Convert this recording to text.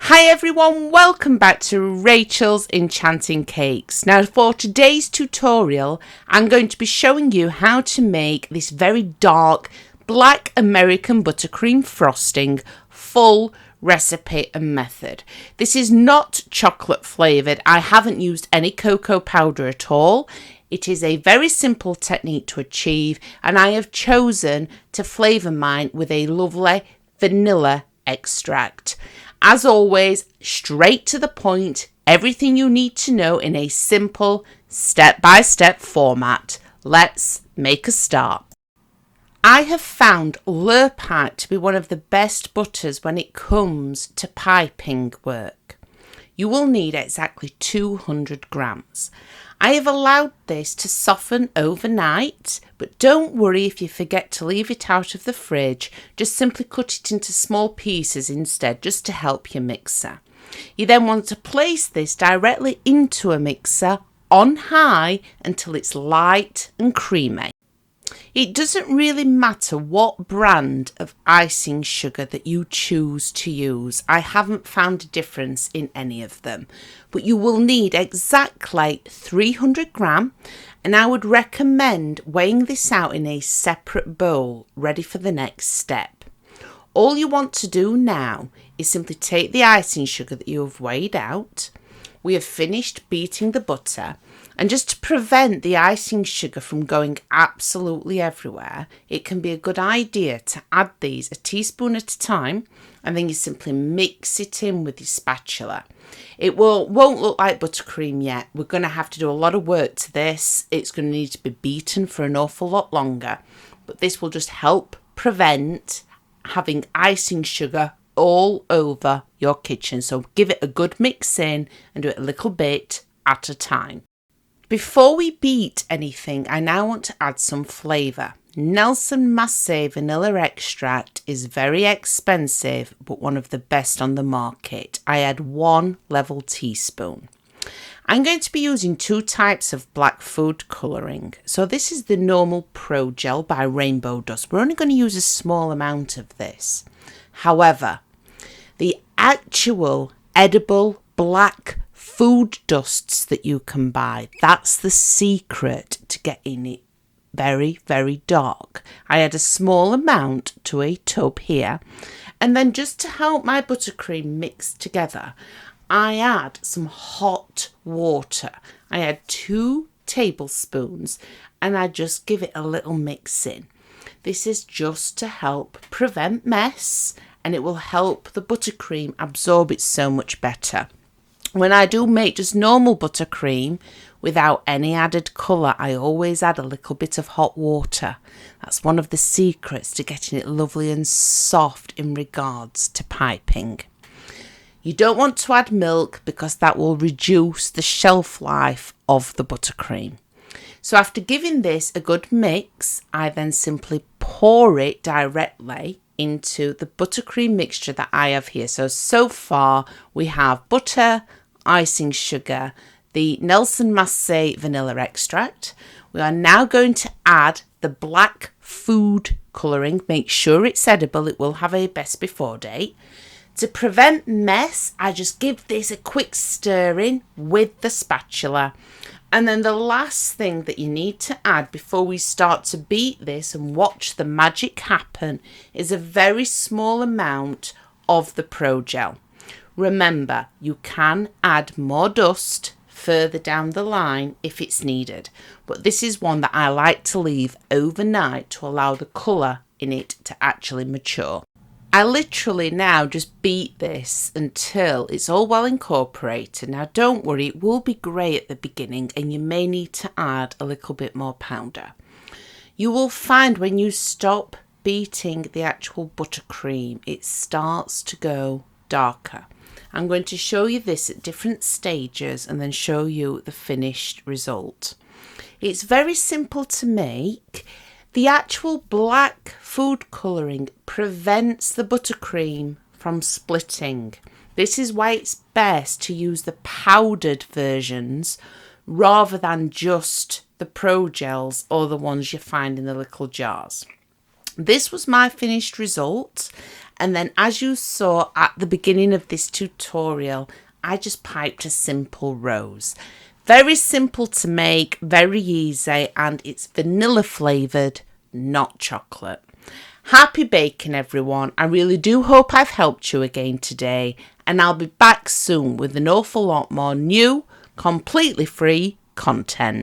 Hi everyone, welcome back to Rachel's Enchanting Cakes. Now for today's tutorial, I'm going to be showing you how to make this very dark Black American Buttercream frosting full recipe and method. This is not chocolate flavoured. I haven't used any cocoa powder at all. It is a very simple technique to achieve, and I have chosen to flavour mine with a lovely vanilla extract. As always, straight to the point, everything you need to know in a simple step-by-step format. Let's make a start. I have found Lurpite to be one of the best butters when it comes to piping work. You will need exactly 200 grams. I have allowed this to soften overnight, but don't worry if you forget to leave it out of the fridge. Just simply cut it into small pieces instead, just to help your mixer. You then want to place this directly into a mixer on high until it's light and creamy. It doesn't really matter what brand of icing sugar that you choose to use. I haven't found a difference in any of them. But you will need exactly 300 gram, and I would recommend weighing this out in a separate bowl ready for the next step. All you want to do now is simply take the icing sugar that you have weighed out. We have finished beating the butter, and just to prevent the icing sugar from going absolutely everywhere, it can be a good idea to add these a teaspoon at a time, and then you simply mix it in with your spatula. It won't look like buttercream yet. We're going to have to do a lot of work to this. It's going to need to be beaten for an awful lot longer, but this will just help prevent having icing sugar all over your kitchen. So give it a good mix in and do it a little bit at a time. Before we beat anything, I now want to add some flavour. Nelson Masse vanilla extract is very expensive, but one of the best on the market. I add 1 level teaspoon. I'm going to be using 2 types of black food colouring. So this is the normal Pro Gel by Rainbow Dust. We're only going to use a small amount of this. However, the actual edible black food dusts that you can buy, that's the secret to getting it very, very dark. I add a small amount to a tub here, and then just to help my buttercream mix together, I add some hot water. I add 2 tablespoons, and I just give it a little mix in. This is just to help prevent mess, and it will help the buttercream absorb it so much better. When I do make just normal buttercream without any added colour, I always add a little bit of hot water. That's one of the secrets to getting it lovely and soft in regards to piping. You don't want to add milk because that will reduce the shelf life of the buttercream. So after giving this a good mix, I then simply pour it directly into the buttercream mixture that I have here. So far we have butter, icing sugar, the Nelson Masse vanilla extract. We are now going to add the black food colouring. Make sure it's edible. It will have a best before date. To prevent mess, I just give this a quick stirring with the spatula. And then the last thing that you need to add before we start to beat this and watch the magic happen is a very small amount of the Pro Gel. Remember, you can add more dust further down the line if it's needed, but this is one that I like to leave overnight to allow the colour in it to actually mature. I literally now just beat this until it's all well incorporated. Now don't worry, it will be grey at the beginning and you may need to add a little bit more powder. You will find when you stop beating the actual buttercream, it starts to go darker. I'm going to show you this at different stages and then show you the finished result. It's very simple to make. The actual black food colouring prevents the buttercream from splitting. This is why it's best to use the powdered versions rather than just the Pro Gels or the ones you find in the little jars. This was my finished result, and then as you saw at the beginning of this tutorial, I just piped a simple rose. Very simple to make, very easy, and it's vanilla flavoured, not chocolate. Happy baking, everyone. I really do hope I've helped you again today, and I'll be back soon with an awful lot more new, completely free content.